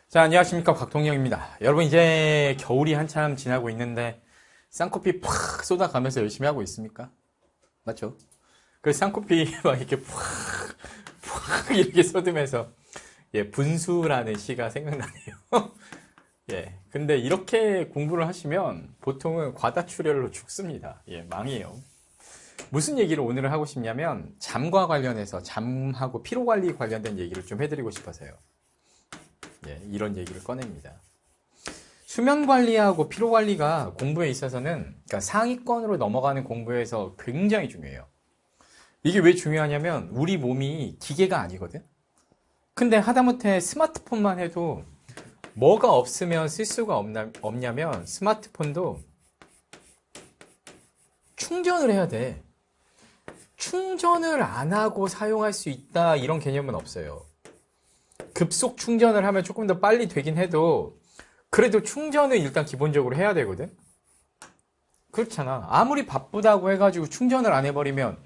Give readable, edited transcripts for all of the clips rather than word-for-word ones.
자, 안녕하십니까. 곽동영입니다. 여러분, 이제 겨울이 한참 지나고 있는데, 쌍코피 팍 쏟아가면서 열심히 하고 있습니까? 맞죠? 그 쌍코피 막 이렇게 팍 이렇게 쏟으면서, 예, 분수라는 시가 생각나네요. 예. 근데 이렇게 공부를 하시면 보통은 과다출혈로 죽습니다. 예, 망해요. 무슨 얘기를 오늘 하고 싶냐면, 잠과 관련해서 잠하고 피로관리 관련된 얘기를 좀 해드리고 싶어서요. 예, 이런 얘기를 꺼냅니다. 수면 관리하고 피로 관리가 공부에 있어서는 그러니까 상위권으로 넘어가는 공부에서 굉장히 중요해요. 이게 왜 중요하냐면 우리 몸이 기계가 아니거든. 근데 하다못해 스마트폰만 해도 뭐가 없으면 쓸 수가 없냐면 스마트폰도 충전을 해야 돼. 충전을 안 하고 사용할 수 있다 이런 개념은 없어요. 급속 충전을 하면 조금 더 빨리 되긴 해도 그래도 충전은 일단 기본적으로 해야 되거든. 그렇잖아. 아무리 바쁘다고 해가지고 충전을 안 해버리면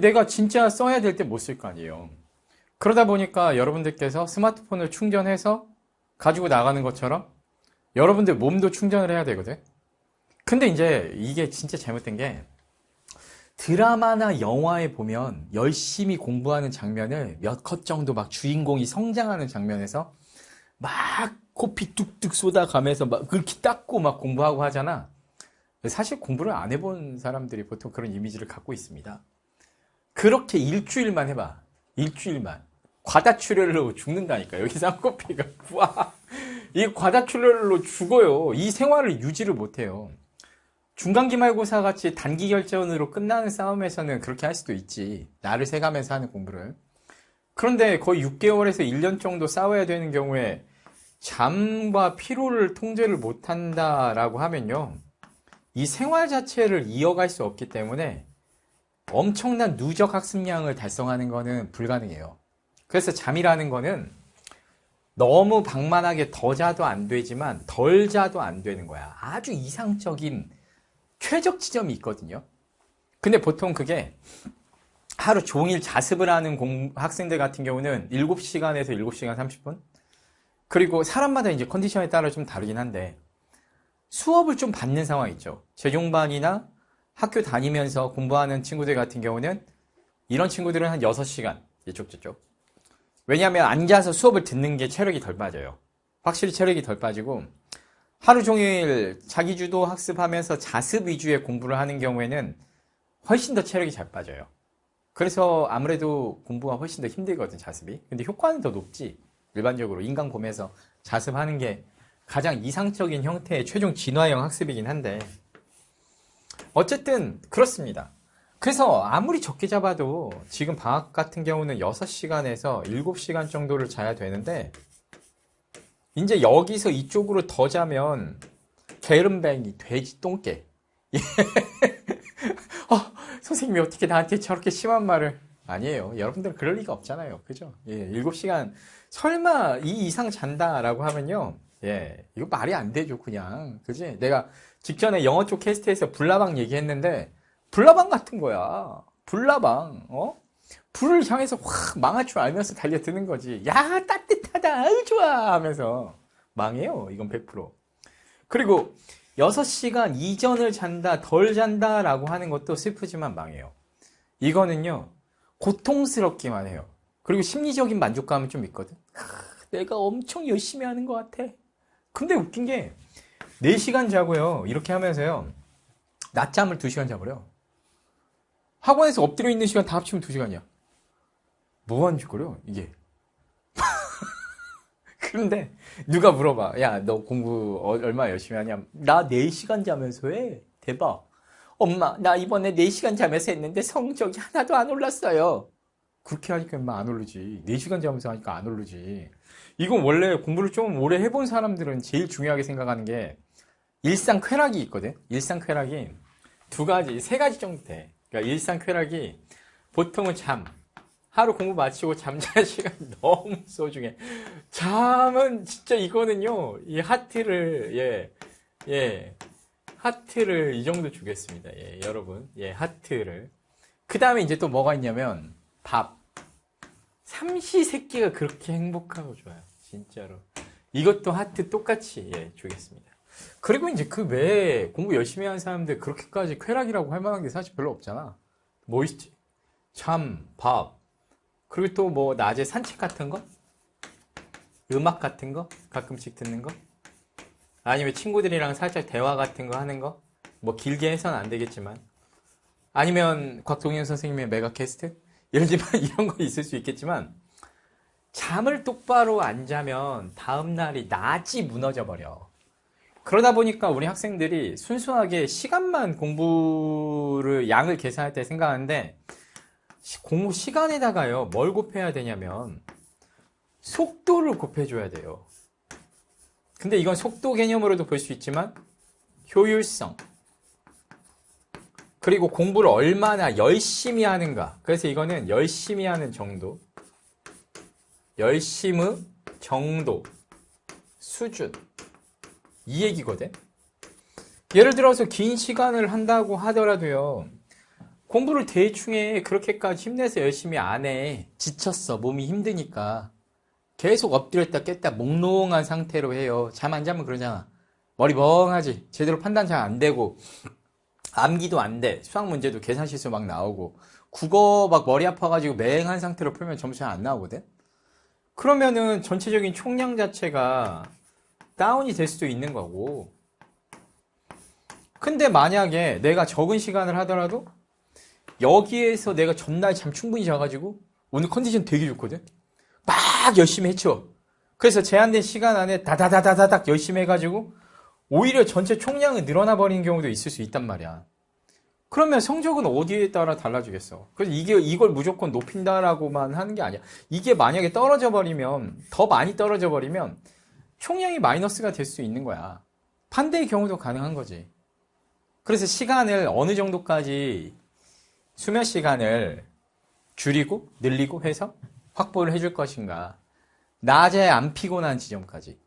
내가 진짜 써야 될 때 못 쓸 거 아니에요. 그러다 보니까 여러분들께서 스마트폰을 충전해서 가지고 나가는 것처럼 여러분들 몸도 충전을 해야 되거든. 근데 이제 이게 진짜 잘못된 게 드라마나 영화에 보면 열심히 공부하는 장면을 몇 컷 정도 막 주인공이 성장하는 장면에서 막 코피 뚝뚝 쏟아가면서 막 그렇게 닦고 막 공부하고 하잖아. 사실 공부를 안 해본 사람들이 보통 그런 이미지를 갖고 있습니다. 그렇게 일주일만 해봐. 일주일만. 과다출혈로 죽는다니까. 여기 쌍코피가. 와, 이 과다출혈로 죽어요. 이 생활을 유지를 못해요. 중간기말고사 같이 단기 결전으로 끝나는 싸움에서는 그렇게 할 수도 있지. 나를 새가면서 하는 공부를. 그런데 거의 6개월에서 1년 정도 싸워야 되는 경우에 잠과 피로를 통제를 못한다라고 하면요. 이 생활 자체를 이어갈 수 없기 때문에 엄청난 누적 학습량을 달성하는 거는 불가능해요. 그래서 잠이라는 거는 너무 방만하게 더 자도 안 되지만 덜 자도 안 되는 거야. 아주 이상적인 최적 지점이 있거든요. 근데 보통 그게 하루 종일 자습을 하는 학생들 같은 경우는 7시간에서 7시간 30분? 그리고 사람마다 이제 컨디션에 따라 좀 다르긴 한데 수업을 좀 받는 상황 있죠. 재종반이나 학교 다니면서 공부하는 친구들 같은 경우는 이런 친구들은 한 6시간 이쪽 저쪽. 왜냐하면 앉아서 수업을 듣는 게 체력이 덜 빠져요. 확실히 체력이 덜 빠지고 하루 종일 자기주도 학습하면서 자습 위주의 공부를 하는 경우에는 훨씬 더 체력이 잘 빠져요. 그래서 아무래도 공부가 훨씬 더 힘들거든, 자습이. 근데 효과는 더 높지. 일반적으로 인강 보면서 자습하는 게 가장 이상적인 형태의 최종 진화형 학습이긴 한데 어쨌든 그렇습니다. 그래서 아무리 적게 잡아도 지금 방학 같은 경우는 6시간에서 7시간 정도를 자야 되는데 이제 여기서 이쪽으로 더 자면 게으름뱅이 돼지 똥개. 선생님이 어떻게 나한테 저렇게 심한 말을. 아니에요. 여러분들 그럴 리가 없잖아요. 그죠? 예, 7시간 설마 이 이상 잔다라고 하면요. 예, 이거 말이 안 되죠, 그냥. 그지? 내가 직전에 영어 쪽 캐스트에서 불나방 얘기했는데 불나방 같은 거야. 불나방. 불을 향해서 확 망할 줄 알면서 달려드는 거지. 야, 따뜻하다. 아유, 좋아. 하면서 망해요. 이건 100%. 그리고 6시간 이전을 잔다, 덜 잔다라고 하는 것도 슬프지만 망해요. 이거는요, 고통스럽기만 해요. 그리고 심리적인 만족감은 좀 있거든. 내가 엄청 열심히 하는 것 같아. 근데 웃긴 게 4시간 자고요. 이렇게 하면서요. 낮잠을 2시간 자버려. 학원에서 엎드려 있는 시간 다 합치면 2시간이야. 뭐 하는 짓거려? 이게. 그런데 누가 물어봐. 야, 너 공부 얼마 열심히 하냐? 나 4시간 자면서 해. 대박. 엄마, 나 이번에 4시간 자면서 했는데 성적이 하나도 안 올랐어요. 그렇게 하니까 인마 안 오르지. 4시간 자면서 하니까 안 오르지. 이건 원래 공부를 좀 오래 해본 사람들은 제일 중요하게 생각하는 게 일상쾌락이 있거든. 일상쾌락이 2가지, 3가지 정도 돼. 그러니까 일상쾌락이 보통은 잠. 하루 공부 마치고 잠자는 시간 너무 소중해. 잠은 진짜 이거는요. 이 하트를 하트를 이 정도 주겠습니다. 예, 여러분. 예, 하트를. 그 다음에 이제 또 뭐가 있냐면 밥. 삼시세끼가 그렇게 행복하고 좋아요. 진짜로. 이것도 하트 똑같이 예, 주겠습니다. 그리고 이제 그 외에 공부 열심히 하는 사람들 그렇게까지 쾌락이라고 할 만한 게 사실 별로 없잖아. 뭐 있지? 잠, 밥, 그리고 또 뭐 낮에 산책 같은 거? 음악 같은 거? 가끔씩 듣는 거? 아니면 친구들이랑 살짝 대화 같은 거 하는 거? 뭐 길게 해서는 안 되겠지만. 아니면 곽동현 선생님의 메가 캐스트? 예를 들면 이런 거 있을 수 있겠지만, 잠을 똑바로 안 자면 다음날이 낮이 무너져 버려. 그러다 보니까 우리 학생들이 순수하게 시간만 공부를 양을 계산할 때 생각하는데, 공부 시간에다가요, 뭘 곱해야 되냐면, 속도를 곱해줘야 돼요. 근데 이건 속도 개념으로도 볼 수 있지만, 효율성, 그리고 공부를 얼마나 열심히 하는가. 그래서 이거는 열심히 하는 정도, 열심의 정도, 수준, 이 얘기거든. 예를 들어서 긴 시간을 한다고 하더라도요, 공부를 대충 해. 그렇게까지 힘내서 열심히 안 해. 지쳤어. 몸이 힘드니까. 계속 엎드렸다 깼다 몽롱한 상태로 해요. 잠 안 자면 그러잖아. 머리 멍하지. 제대로 판단 잘 안 되고, 암기도 안 돼. 수학 문제도 계산 실수 막 나오고, 국어 막 머리 아파가지고 맹한 상태로 풀면 점수 잘 안 나오거든? 그러면은 전체적인 총량 자체가 다운이 될 수도 있는 거고. 근데 만약에 내가 적은 시간을 하더라도 여기에서 내가 전날 잠 충분히 자가지고 오늘 컨디션 되게 좋거든? 막 열심히 해쳐. 그래서 제한된 시간 안에 다다다다닥 열심히 해가지고 오히려 전체 총량이 늘어나 버리는 경우도 있을 수 있단 말이야. 그러면 성적은 어디에 따라 달라지겠어? 그래서 이걸 무조건 높인다라고만 하는 게 아니야. 이게 만약에 떨어져 버리면, 더 많이 떨어져 버리면 총량이 마이너스가 될 수 있는 거야. 반대의 경우도 가능한 거지. 그래서 시간을 어느 정도까지 수면 시간을 줄이고 늘리고 해서 확보를 해줄 것인가. 낮에 안 피곤한 지점까지.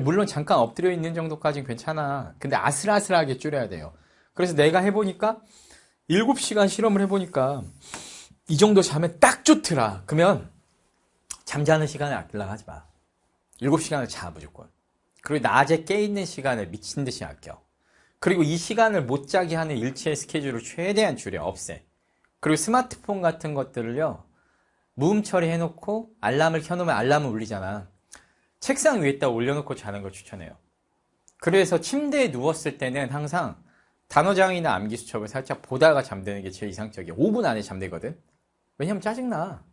물론 잠깐 엎드려 있는 정도까지는 괜찮아. 근데 아슬아슬하게 줄여야 돼요. 그래서 내가 해보니까 7시간 실험을 해보니까 이 정도 자면 딱 좋더라. 그러면 잠자는 시간을 아끼려고 하지 마. 7시간을 자 무조건. 그리고 낮에 깨있는 시간을 미친 듯이 아껴. 그리고 이 시간을 못 자게 하는 일체의 스케줄을 최대한 줄여, 없애. 그리고 스마트폰 같은 것들을요, 무음 처리해놓고 알람을 켜놓으면 알람을 울리잖아. 책상 위에다 올려놓고 자는 걸 추천해요. 그래서 침대에 누웠을 때는 항상 단어장이나 암기 수첩을 살짝 보다가 잠드는 게 제일 이상적이야. 5분 안에 잠들거든. 왜냐면 짜증나.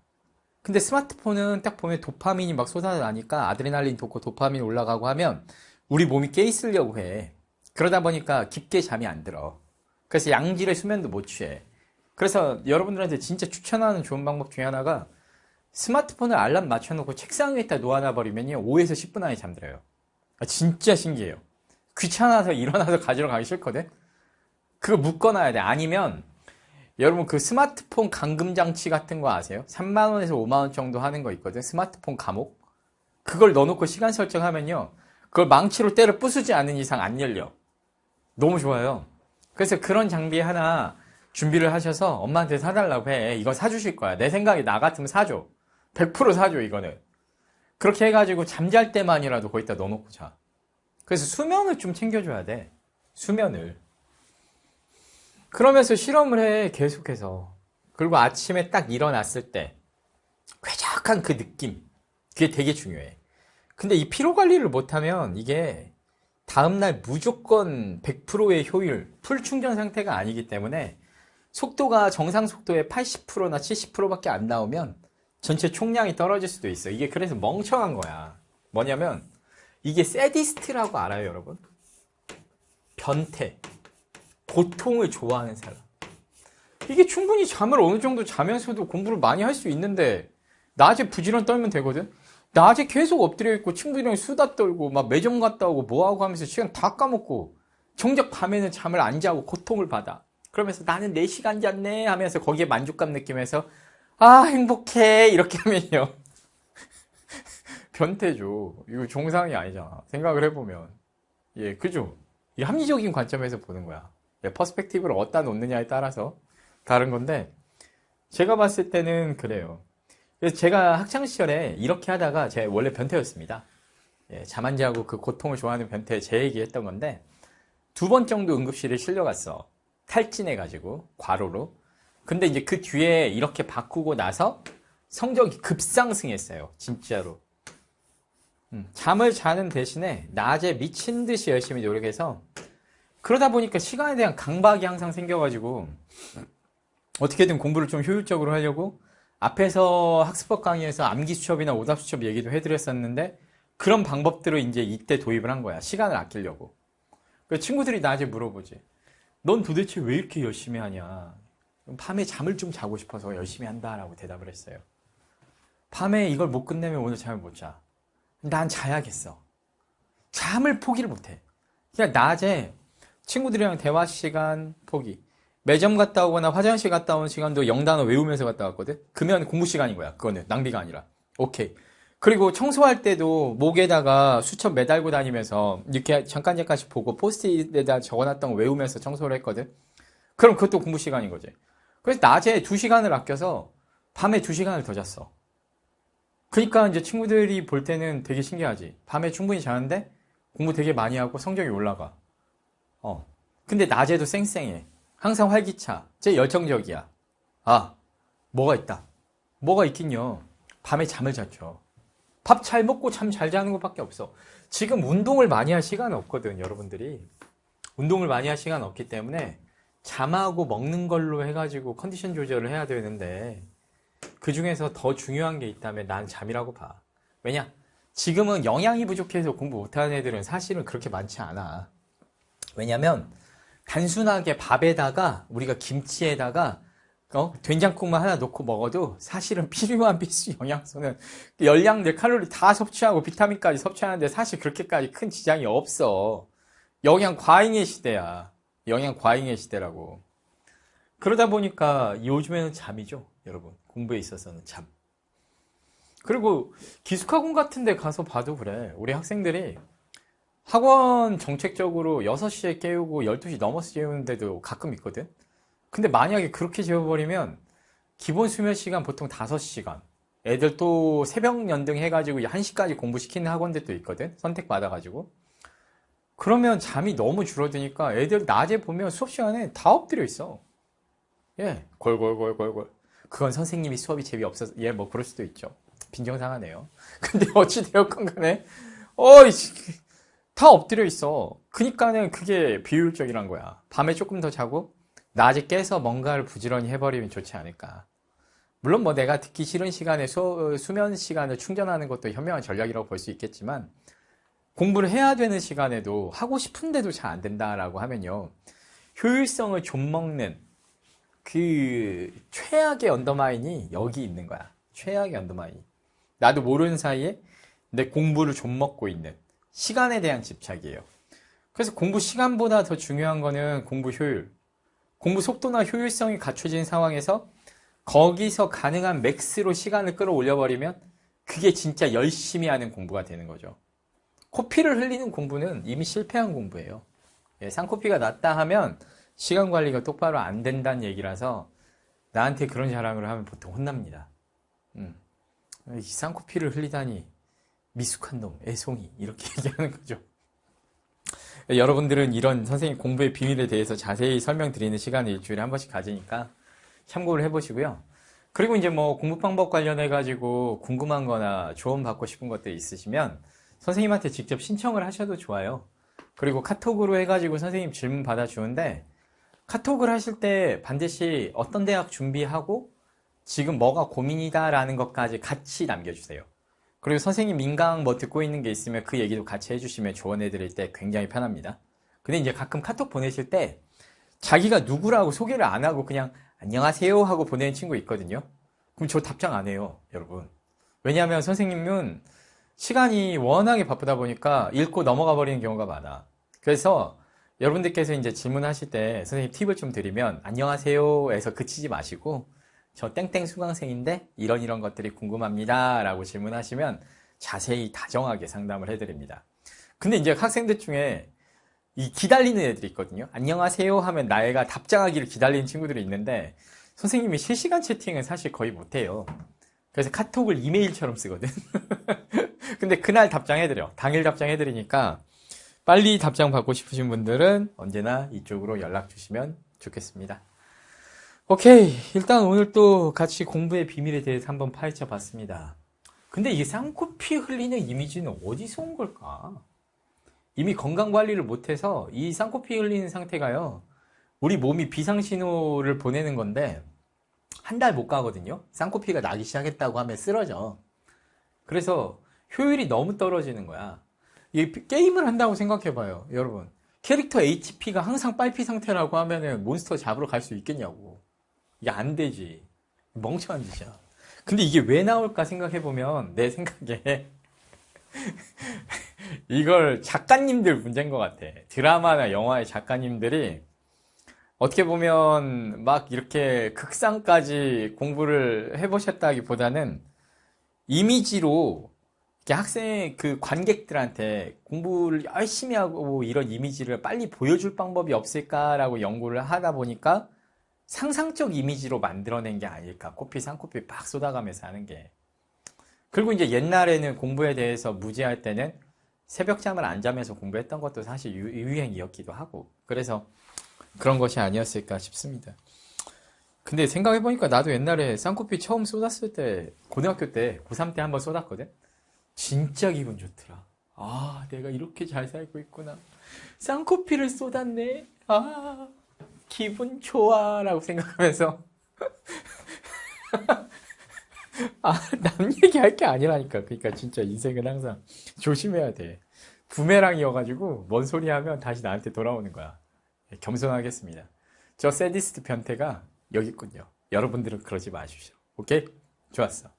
근데 스마트폰은 딱 보면 도파민이 막 쏟아나니까 아드레날린 돋고 도파민 올라가고 하면 우리 몸이 깨 있으려고 해. 그러다 보니까 깊게 잠이 안 들어. 그래서 양질의 수면도 못 취해. 그래서 여러분들한테 진짜 추천하는 좋은 방법 중에 하나가 스마트폰을 알람 맞춰놓고 책상 위에다 놓아놔버리면요 5에서 10분 안에 잠들어요. 진짜 신기해요. 귀찮아서 일어나서 가지러 가기 싫거든. 그거 묶어놔야 돼. 아니면 여러분 그 스마트폰 감금 장치 같은 거 아세요? 3만 원에서 5만 원 정도 하는 거 있거든. 스마트폰 감옥. 그걸 넣어놓고 시간 설정하면요 그걸 망치로 때려 부수지 않는 이상 안 열려. 너무 좋아요. 그래서 그런 장비 하나 준비를 하셔서 엄마한테 사달라고 해. 이거 사주실 거야. 내 생각에 나 같으면 사줘. 100% 사줘 이거는. 그렇게 해가지고 잠잘 때만이라도 거기다 넣어놓고 자. 그래서 수면을 좀 챙겨줘야 돼. 수면을. 그러면서 실험을 해 계속해서. 그리고 아침에 딱 일어났을 때 쾌적한 그 느낌. 그게 되게 중요해. 근데 이 피로 관리를 못하면 이게 다음날 무조건 100%의 효율, 풀 충전 상태가 아니기 때문에 속도가 정상 속도의 80%나 70%밖에 안 나오면 전체 총량이 떨어질 수도 있어. 이게 그래서 멍청한 거야. 뭐냐면 이게 세디스트라고 알아요, 여러분? 변태, 고통을 좋아하는 사람. 이게 충분히 잠을 어느 정도 자면서도 공부를 많이 할 수 있는데 낮에 부지런 떨면 되거든? 낮에 계속 엎드려 있고 친구들이랑 수다 떨고 막 매점 갔다 오고 뭐하고 하면서 시간 다 까먹고 정작 밤에는 잠을 안 자고 고통을 받아. 그러면서 나는 4시간 잤네 하면서 거기에 만족감 느끼면서 아 행복해 이렇게 하면요 변태죠. 이거 정상이 아니잖아. 생각을 해보면. 예, 그죠? 이 합리적인 관점에서 보는 거야. 예, 퍼스펙티브를 어디다 놓느냐에 따라서 다른 건데 제가 봤을 때는 그래요. 그래서 제가 학창시절에 이렇게 하다가 제가 원래 변태였습니다. 예, 잠 안 자고 그 고통을 좋아하는 변태 제 얘기했던 건데 2번 정도 응급실에 실려갔어. 탈진해가지고 과로로. 근데 이제 그 뒤에 이렇게 바꾸고 나서 성적이 급상승했어요. 진짜로. 잠을 자는 대신에 낮에 미친 듯이 열심히 노력해서 그러다 보니까 시간에 대한 강박이 항상 생겨가지고 어떻게든 공부를 좀 효율적으로 하려고 앞에서 학습법 강의에서 암기 수첩이나 오답 수첩 얘기도 해드렸었는데 그런 방법들을 이제 이때 도입을 한 거야. 시간을 아끼려고. 그 친구들이 나한테 물어보지. 넌 도대체 왜 이렇게 열심히 하냐? 밤에 잠을 좀 자고 싶어서 열심히 한다라고 대답을 했어요. 밤에 이걸 못 끝내면 오늘 잠을 못 자. 난 자야겠어. 잠을 포기를 못해. 그냥 낮에 친구들이랑 대화 시간 포기. 매점 갔다 오거나 화장실 갔다 오는 시간도 영단어 외우면서 갔다 왔거든? 그러면 공부 시간인 거야. 그거는 낭비가 아니라. 오케이. 그리고 청소할 때도 목에다가 수첩 매달고 다니면서 이렇게 잠깐씩 보고 포스트잇에다 적어놨던 거 외우면서 청소를 했거든? 그럼 그것도 공부 시간인 거지. 그래서 낮에 2시간을 아껴서 밤에 2시간을 더 잤어. 그러니까 이제 친구들이 볼 때는 되게 신기하지. 밤에 충분히 자는데 공부 되게 많이 하고 성적이 올라가. 근데 낮에도 쌩쌩해. 항상 활기차. 제 열정적이야. 아, 뭐가 있다. 뭐가 있긴요. 밤에 잠을 잤죠. 밥 잘 먹고 잠 잘 자는 것밖에 없어. 지금 운동을 많이 할 시간은 없거든, 여러분들이. 운동을 많이 할 시간 없기 때문에 잠하고 먹는 걸로 해가지고 컨디션 조절을 해야 되는데 그 중에서 더 중요한 게 있다면 난 잠이라고 봐. 왜냐? 지금은 영양이 부족해서 공부 못하는 애들은 사실은 그렇게 많지 않아. 왜냐면 단순하게 밥에다가 우리가 김치에다가 된장국만 하나 넣고 먹어도 사실은 필요한 필수 영양소는 열량들 칼로리 다 섭취하고 비타민까지 섭취하는데 사실 그렇게까지 큰 지장이 없어. 영양 과잉의 시대야. 영양 과잉의 시대라고. 그러다 보니까 요즘에는 잠이죠, 여러분. 공부에 있어서는 잠. 그리고 기숙학원 같은 데 가서 봐도 그래. 우리 학생들이 학원 정책적으로 6시에 깨우고 12시 넘어서 깨우는데도 가끔 있거든. 근데 만약에 그렇게 재워버리면 기본 수면 시간 보통 5시간. 애들 또 새벽 연등 해가지고 1시까지 공부시키는 학원들도 있거든. 선택받아가지고. 그러면 잠이 너무 줄어드니까 애들 낮에 보면 수업 시간에 다 엎드려 있어. 예, 골골골골골. 그건 선생님이 수업이 재미없어서, 예, 뭐 그럴 수도 있죠. 빈정상하네요. 근데 어찌되었건 간에, 다 엎드려 있어. 그니까는 그게 비효율적이란 거야. 밤에 조금 더 자고, 낮에 깨서 뭔가를 부지런히 해버리면 좋지 않을까. 물론 뭐 내가 듣기 싫은 시간에 수면 시간을 충전하는 것도 현명한 전략이라고 볼 수 있겠지만, 공부를 해야 되는 시간에도 하고 싶은데도 잘 안 된다라고 하면요. 효율성을 좀먹는 그 최악의 언더마인이 여기 있는 거야. 최악의 언더마인. 나도 모르는 사이에 내 공부를 좀 먹고 있는 시간에 대한 집착이에요. 그래서 공부 시간보다 더 중요한 거는 공부 효율. 공부 속도나 효율성이 갖춰진 상황에서 거기서 가능한 맥스로 시간을 끌어올려버리면 그게 진짜 열심히 하는 공부가 되는 거죠. 코피를 흘리는 공부는 이미 실패한 공부예요. 예, 쌍코피가 났다 하면 시간 관리가 똑바로 안 된다는 얘기라서 나한테 그런 자랑을 하면 보통 혼납니다. 이 쌍코피를 흘리다니 미숙한 놈, 애송이 이렇게 얘기하는 거죠. 여러분들은 이런 선생님 공부의 비밀에 대해서 자세히 설명드리는 시간을 일주일에 한 번씩 가지니까 참고를 해보시고요. 그리고 이제 뭐 공부 방법 관련해 가지고 궁금한 거나 조언 받고 싶은 것들 있으시면 선생님한테 직접 신청을 하셔도 좋아요. 그리고 카톡으로 해가지고 선생님 질문 받아주는데 카톡을 하실 때 반드시 어떤 대학 준비하고 지금 뭐가 고민이다라는 것까지 같이 남겨주세요. 그리고 선생님 민강 뭐 듣고 있는 게 있으면 그 얘기도 같이 해주시면 조언해드릴 때 굉장히 편합니다. 근데 이제 가끔 카톡 보내실 때 자기가 누구라고 소개를 안 하고 그냥 안녕하세요 하고 보내는 친구 있거든요. 그럼 저 답장 안 해요, 여러분. 왜냐하면 선생님은 시간이 워낙에 바쁘다 보니까 읽고 넘어가 버리는 경우가 많아. 그래서 여러분들께서 이제 질문하실 때 선생님 팁을 좀 드리면 안녕하세요에서 그치지 마시고 저 땡땡 수강생인데 이런 것들이 궁금합니다 라고 질문하시면 자세히 다정하게 상담을 해드립니다. 근데 이제 학생들 중에 이 기다리는 애들이 있거든요. 안녕하세요 하면 나애가 답장하기를 기다리는 친구들이 있는데 선생님이 실시간 채팅은 사실 거의 못해요. 그래서 카톡을 이메일처럼 쓰거든. 근데 그날 답장해드려. 당일 답장해드리니까 빨리 답장 받고 싶으신 분들은 언제나 이쪽으로 연락 주시면 좋겠습니다. 오케이. 일단 오늘 또 같이 공부의 비밀에 대해서 한번 파헤쳐 봤습니다. 근데 이게 쌍코피 흘리는 이미지는 어디서 온 걸까? 이미 건강 관리를 못해서 이 쌍코피 흘리는 상태가요. 우리 몸이 비상신호를 보내는 건데 한 달 못 가거든요. 쌍코피가 나기 시작했다고 하면 쓰러져. 그래서 효율이 너무 떨어지는 거야. 이 게임을 한다고 생각해봐요, 여러분. 캐릭터 HP가 항상 빨피 상태라고 하면은 몬스터 잡으러 갈 수 있겠냐고. 이게 안 되지. 멍청한 짓이야. 근데 이게 왜 나올까 생각해보면 내 생각에 이걸 작가님들 문제인 것 같아. 드라마나 영화의 작가님들이 어떻게 보면 막 이렇게 극상까지 공부를 해보셨다기보다는 이미지로 이렇게 학생 그 관객들한테 공부를 열심히 하고 이런 이미지를 빨리 보여줄 방법이 없을까라고 연구를 하다 보니까 상상적 이미지로 만들어낸 게 아닐까. 코피, 쌍코피 막 쏟아가면서 하는 게. 그리고 이제 옛날에는 공부에 대해서 무지할 때는 새벽잠을 안 자면서 공부했던 것도 사실 유행이었기도 하고. 그래서 그런 것이 아니었을까 싶습니다. 근데 생각해보니까 나도 옛날에 쌍코피 처음 쏟았을 때, 고등학교 때, 고3 때 한번 쏟았거든? 진짜 기분 좋더라. 아, 내가 이렇게 잘 살고 있구나. 쌍코피를 쏟았네. 아, 기분 좋아. 라고 생각하면서. 아, 남 얘기할 게 아니라니까. 그러니까 진짜 인생은 항상 조심해야 돼. 부메랑이어가지고, 뭔 소리 하면 다시 나한테 돌아오는 거야. 겸손하겠습니다. 저 세디스트 변태가 여기 있군요. 여러분들은 그러지 마십시오. 오케이? 좋았어.